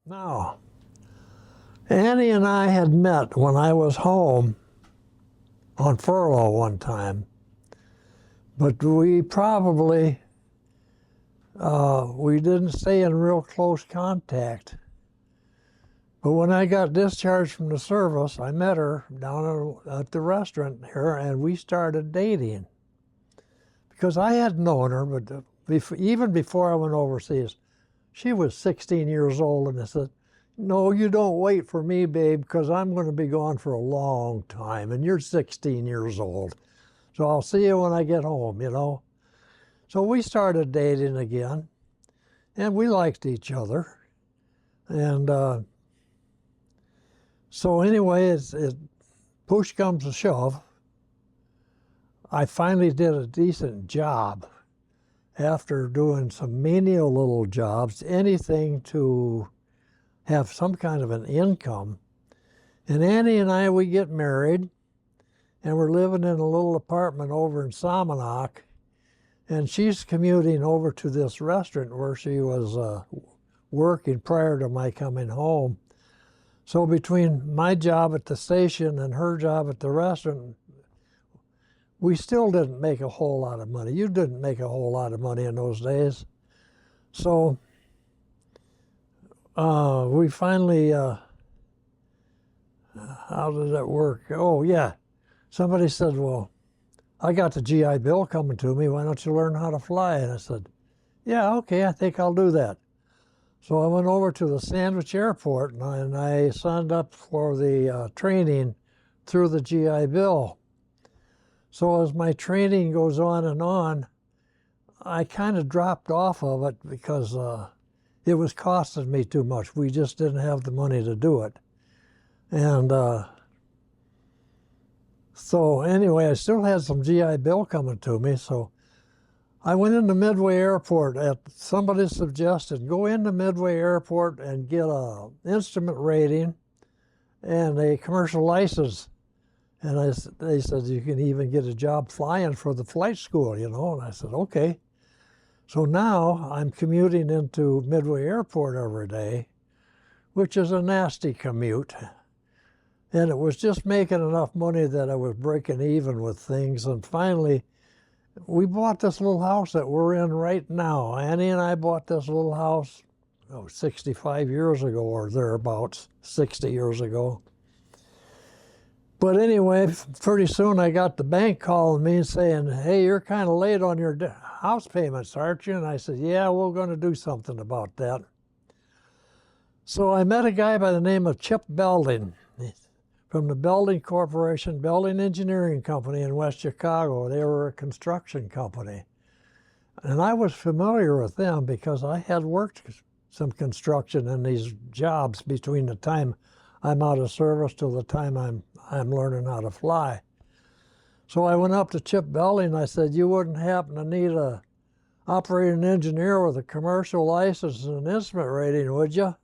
Now, Annie and I had met when I was home on furlough one time, but we probably, we didn't stay in real close contact. But when I got discharged from the service, I met her down at the restaurant here, and we started dating. Because I had known her, but even before I went overseas, she was 16 years old, and I said, "No, you don't wait for me, babe, because I'm going to be gone for a long time, and you're 16 years old. So I'll see you when I get home, you know." So we started dating again, and we liked each other. And so anyway, push comes to shove. I finally did a decent job after doing some menial little jobs, anything to have some kind of an income. And Annie and I, we get married, and we're living in a little apartment over in Salmonock, and she's commuting over to this restaurant where she was working prior to my coming home. So between my job at the station and her job at the restaurant, we still didn't make a whole lot of money. You didn't make a whole lot of money in those days. So we finally, how did that work? Oh, yeah. Somebody said, "Well, I got the GI Bill coming to me. Why don't you learn how to fly?" And I said, "Yeah, okay, I think I'll do that." So I went over to the Sandwich Airport, and I signed up for the training through the GI Bill. So as my training goes on, I kind of dropped off of it because it was costing me too much. We just didn't have the money to do it. And so anyway, I still had some GI Bill coming to me, so I went into Midway Airport. Somebody suggested, go into Midway Airport and get an instrument rating and a commercial license. And they said, you can even get a job flying for the flight school, you know. And I said, okay. So now I'm commuting into Midway Airport every day, which is a nasty commute. And it was just making enough money that I was breaking even with things. And finally, we bought this little house that we're in right now. Annie and I bought this little house 65 years ago or thereabouts, 60 years ago. But anyway, pretty soon I got the bank calling me and saying, "Hey, you're kind of late on your house payments, aren't you?" And I said, "Yeah, we're going to do something about that." So I met a guy by the name of Chip Belding from the Belding Corporation, Belding Engineering Company in West Chicago. They were a construction company. And I was familiar with them because I had worked some construction in these jobs between the time I'm out of service till the time I'm learning how to fly. So I went up to Chip Belding and I said, "You wouldn't happen to need a operating engineer with a commercial license and an instrument rating, would you?"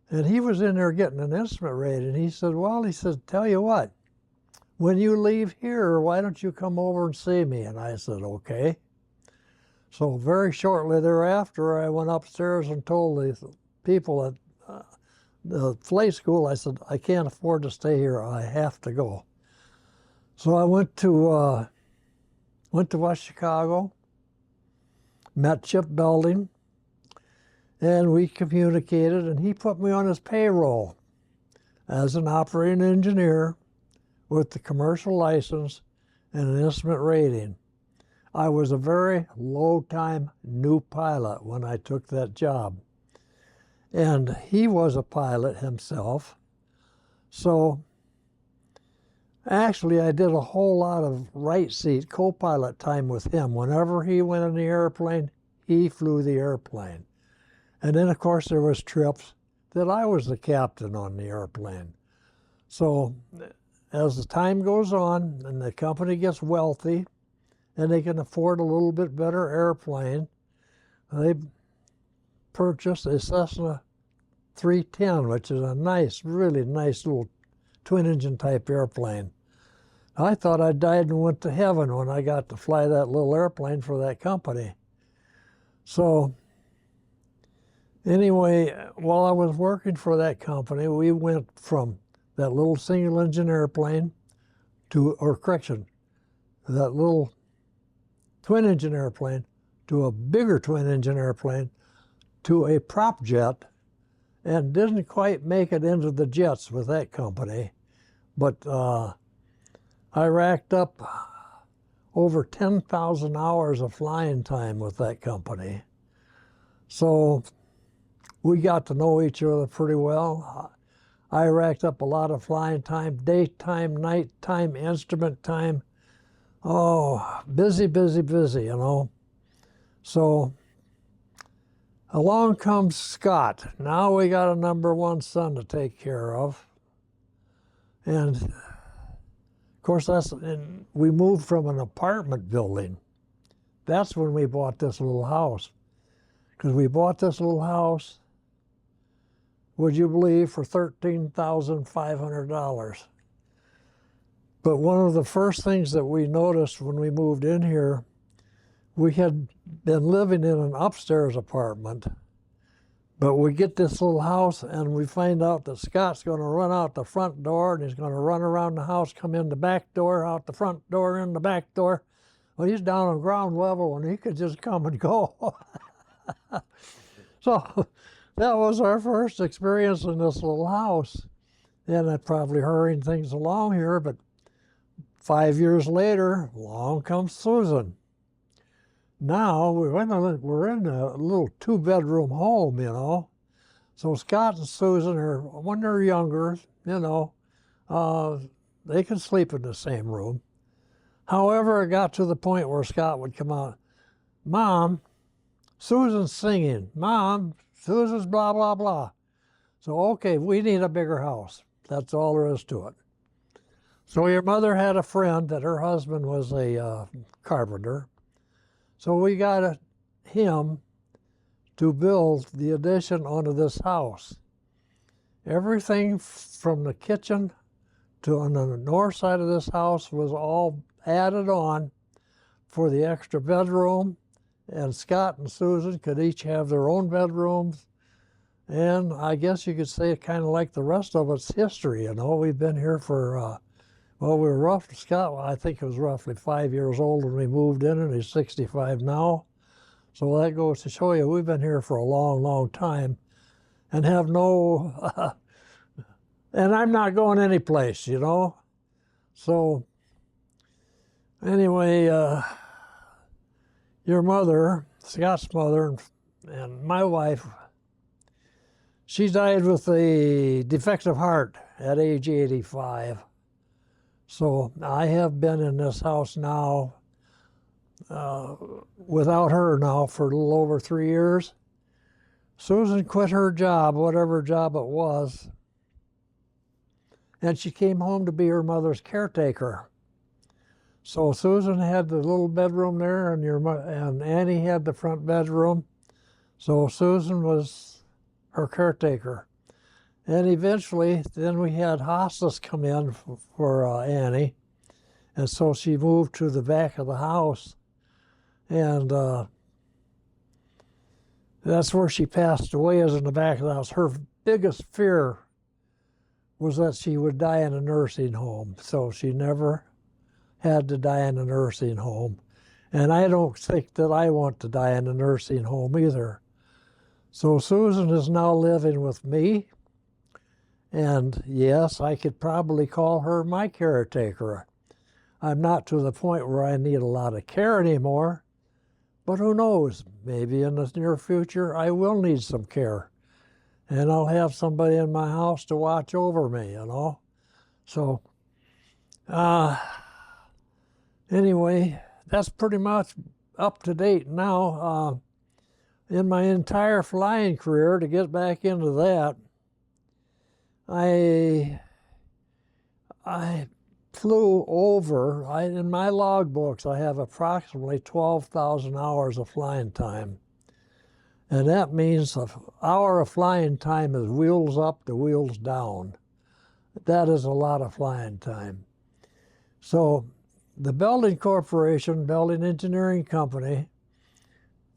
And he was in there getting an instrument rating. He said, "Well," he said, "tell you what, when you leave here, why don't you come over and see me?" And I said, okay. So very shortly thereafter, I went upstairs and told the people at the flight school, I said, "I can't afford to stay here. I have to go." So I went to West Chicago, met Chip Belding, and we communicated, and he put me on his payroll as an operating engineer with the commercial license and an instrument rating. I was a very low-time new pilot when I took that job. And he was a pilot himself. So actually, I did a whole lot of right seat co-pilot time with him. Whenever he went in the airplane, he flew the airplane. And then, of course, there was trips that I was the captain on the airplane. So as the time goes on and the company gets wealthy and they can afford a little bit better airplane, they purchased a Cessna 310, which is a nice, really nice little twin-engine type airplane. I thought I died and went to heaven when I got to fly that little airplane for that company. So Anyway, while I was working for that company, we went from that little single engine airplane or correction, that little twin engine airplane to a bigger twin engine airplane to a prop jet, and didn't quite make it into the jets with that company. But I racked up over 10,000 hours of flying time with that company. So we got to know each other pretty well. I racked up a lot of flying time, daytime, nighttime, instrument time. Oh, busy, busy, busy, you know. So along comes Scott. Now we got a #1 son to take care of. And of course, and we moved from an apartment building. That's when we bought this little house. Because we bought this little house, would you believe, for $13,500. But one of the first things that we noticed when we moved in here, we had been living in an upstairs apartment, but we get this little house and we find out that Scott's going to run out the front door and he's going to run around the house, come in the back door, out the front door, in the back door. Well, he's down on ground level and he could just come and go. So that was our first experience in this little house. And I'm probably hurrying things along here, but 5 years later, along comes Susan. Now we're in a little 2-bedroom home, you know. So Scott and Susan are, when they're younger, you know, they can sleep in the same room. However, it got to the point where Scott would come out, "Mom, Susan's singing. Mom, Susan's blah, blah, blah." So, okay, we need a bigger house. That's all there is to it. So your mother had a friend that her husband was a carpenter. So we got him to build the addition onto this house. Everything from the kitchen to on the north side of this house was all added on for the extra bedroom, and Scott and Susan could each have their own bedrooms. And I guess you could say kind of like the rest of it's history, you know. We've been here for, well, we were roughly, Scott, I think he was roughly 5 years old when we moved in, and he's 65 now. So that goes to show you we've been here for a long, long time and have no, and I'm not going anyplace, you know. So anyway, your mother, Scott's mother, and my wife, she died with a defective heart at age 85. So I have been in this house now without her now for a little over 3 years. Susan quit her job, whatever job it was, and she came home to be her mother's caretaker. So Susan had the little bedroom there, and Annie had the front bedroom. So Susan was her caretaker. And eventually, then we had hospice come in for Annie. And so she moved to the back of the house. And that's where she passed away, is in the back of the house. Her biggest fear was that she would die in a nursing home. So she never had to die in a nursing home. And I don't think that I want to die in a nursing home either. So Susan is now living with me. And yes, I could probably call her my caretaker. I'm not to the point where I need a lot of care anymore, but who knows? Maybe in the near future I will need some care. And I'll have somebody in my house to watch over me, you know? So, anyway, that's pretty much up to date now. In my entire flying career, to get back into that, I flew over, in my logbooks, I have approximately 12,000 hours of flying time. And that means an hour of flying time is wheels up to wheels down. That is a lot of flying time. So the building corporation, building engineering company,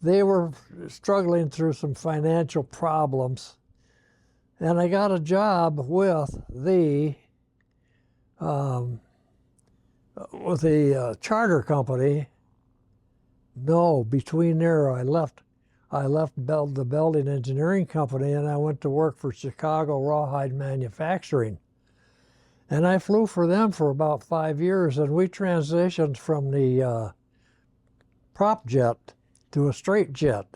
they were struggling through some financial problems, and I got a job with the charter company. No, between there, I left the building engineering company, and I went to work for Chicago Rawhide Manufacturing. And I flew for them for about 5 years, and we transitioned from the prop jet to a straight jet.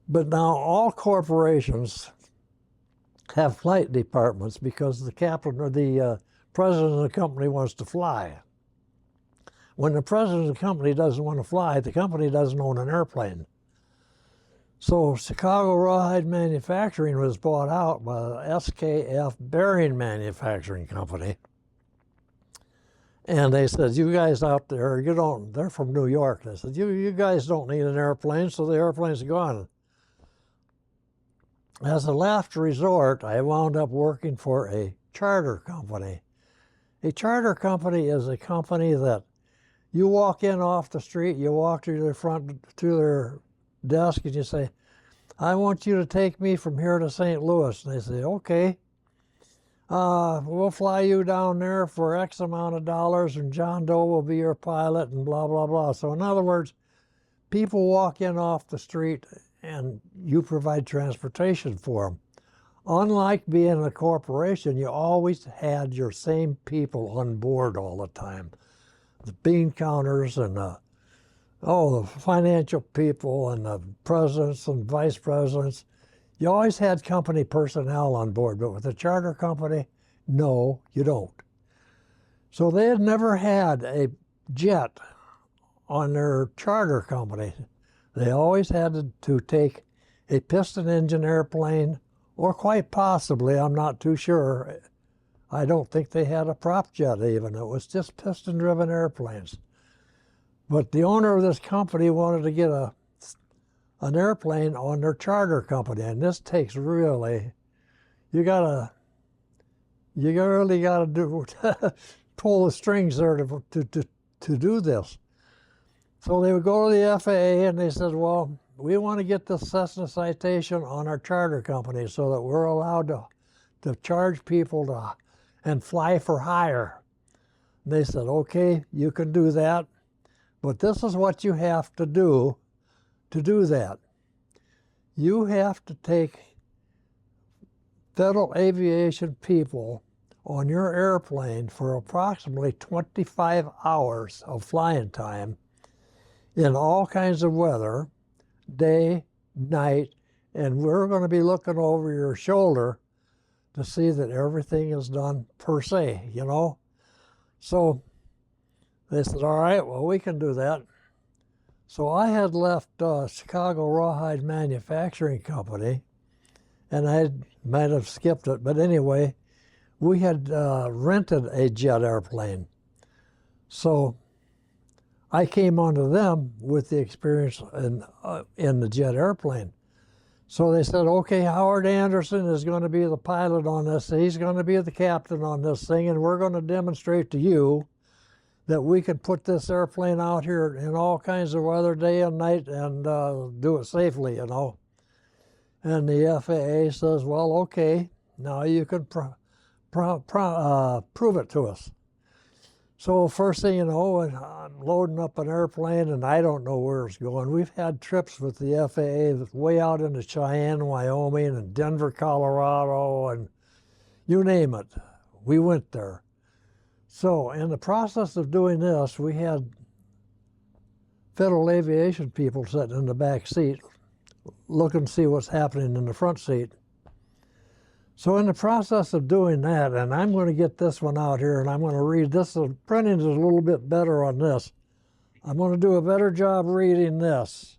But now all corporations have flight departments because the captain or the president of the company wants to fly. When the president of the company doesn't want to fly, the company doesn't own an airplane. So Chicago Rawhide Manufacturing was bought out by the SKF Bearing Manufacturing Company. And they said, you guys out there, they're from New York. They said, you guys don't need an airplane, so the airplane's gone. As a last resort, I wound up working for a charter company. A charter company is a company that you walk in off the street, you walk to their desk, and you say, I want you to take me from here to St. Louis. And they say, okay, we'll fly you down there for X amount of dollars, and John Doe will be your pilot, and blah, blah, blah. So in other words, people walk in off the street, and you provide transportation for them. Unlike being a corporation, you always had your same people on board all the time. The bean counters and the financial people and the presidents and vice presidents. You always had company personnel on board, but with a charter company, no, you don't. So they had never had a jet on their charter company. They always had to take a piston engine airplane, or quite possibly, I'm not too sure, I don't think they had a prop jet even. It was just piston-driven airplanes. But the owner of this company wanted to get an airplane on their charter company, and this takes really, you really gotta do pull the strings there to do this. So they would go to the FAA and they said, well, we want to get this Cessna citation on our charter company so that we're allowed to charge people and fly for hire. And they said, okay, you can do that, but this is what you have to do that. You have to take Federal Aviation people on your airplane for approximately 25 hours of flying time in all kinds of weather, day, night, and we're going to be looking over your shoulder to see that everything is done per se, you know. So they said, all right, well, we can do that. So I had left Chicago Rawhide Manufacturing Company, and I might have skipped it, but anyway, we had rented a jet airplane. So I came onto them with the experience in the jet airplane. So they said, okay, Howard Andersen is going to be the pilot on this. He's going to be the captain on this thing, and we're going to demonstrate to you that we can put this airplane out here in all kinds of weather, day and night, and do it safely, you know. And the FAA says, well, okay, now you can prove it to us. So first thing you know, I'm loading up an airplane, and I don't know where it's going. We've had trips with the FAA way out into Cheyenne, Wyoming, and Denver, Colorado, and you name it. We went there. So in the process of doing this, we had Federal Aviation people sitting in the back seat looking to see what's happening in the front seat. So in the process of doing that, and I'm going to get this one out here, and I'm going to read this. The printing is a little bit better on this. I'm going to do a better job reading this.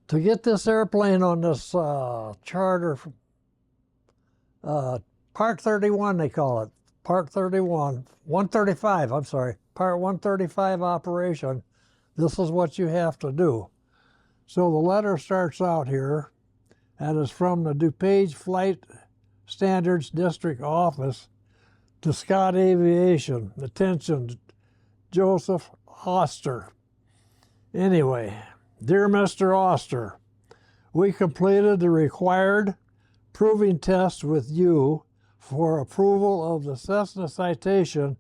To get this airplane on this charter, Part 31 they call it, Part 31, 135, I'm sorry, Part 135 operation, this is what you have to do. So the letter starts out here, and is from the DuPage Flight Standards District Office to Scott Aviation. Attention, Joseph Hoster. Anyway, dear Mr. Oster, we completed the required proving test with you for approval of the Cessna citation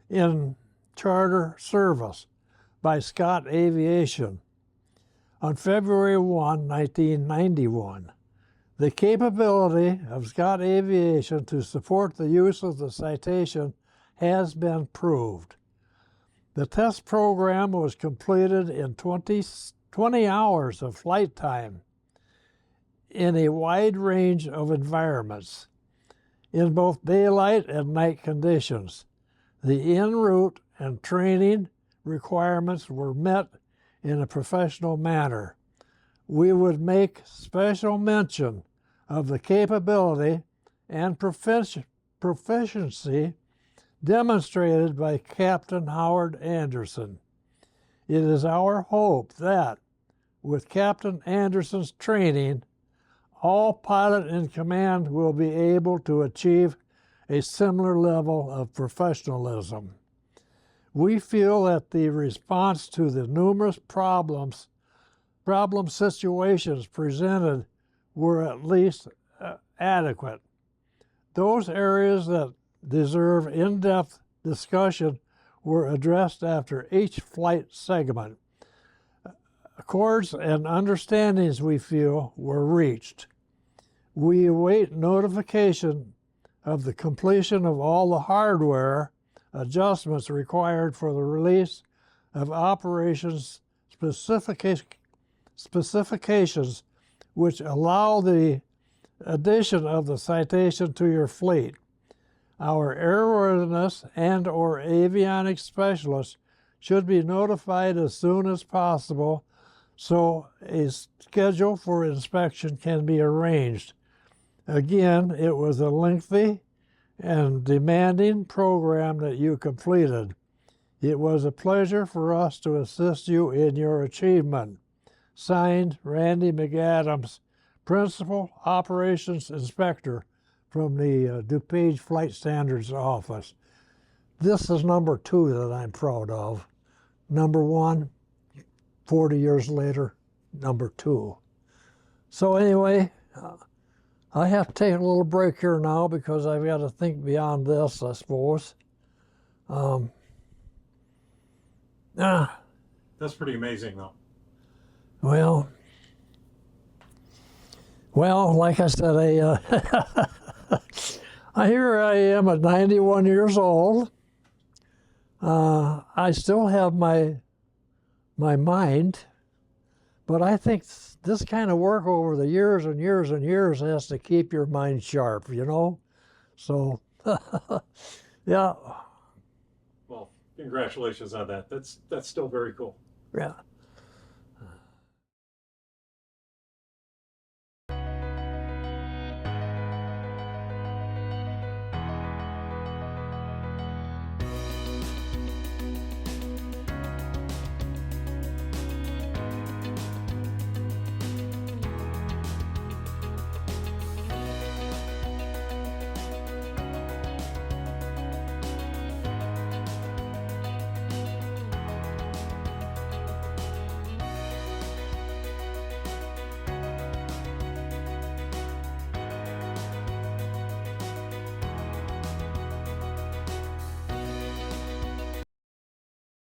in charter service by Scott Aviation on February 1, 1991. The capability of Scott Aviation to support the use of the citation has been proved. The test program was completed in 20 hours of flight time in a wide range of environments, in both daylight and night conditions. The en route and training requirements were met in a professional manner. We would make special mention of the capability and proficiency demonstrated by Captain Howard Andersen. It is our hope that, with Captain Andersen's training, all pilot in command will be able to achieve a similar level of professionalism. We feel that the response to the numerous problem situations presented were at least adequate. Those areas that deserve in-depth discussion were addressed after each flight segment. Accords and understandings, we feel, were reached. We await notification of the completion of all the hardware adjustments required for the release of operations specifications which allow the addition of the citation to your fleet. Our airworthiness and/or avionics specialists should be notified as soon as possible so a schedule for inspection can be arranged. Again, it was a lengthy and demanding program that you completed. It was a pleasure for us to assist you in your achievement. Signed, Randy McAdams, Principal Operations Inspector from the DuPage Flight Standards Office. This is number 2 that I'm proud of. Number 1, 40 years later, number 2. So anyway, I have to take a little break here now because I've got to think beyond this, I suppose. That's pretty amazing, though. Well, like I said, here I am at 91 years old. I still have my mind, but I think this kind of work over the years and years and years has to keep your mind sharp, you know? So, yeah. Well, congratulations on that. That's still very cool. Yeah.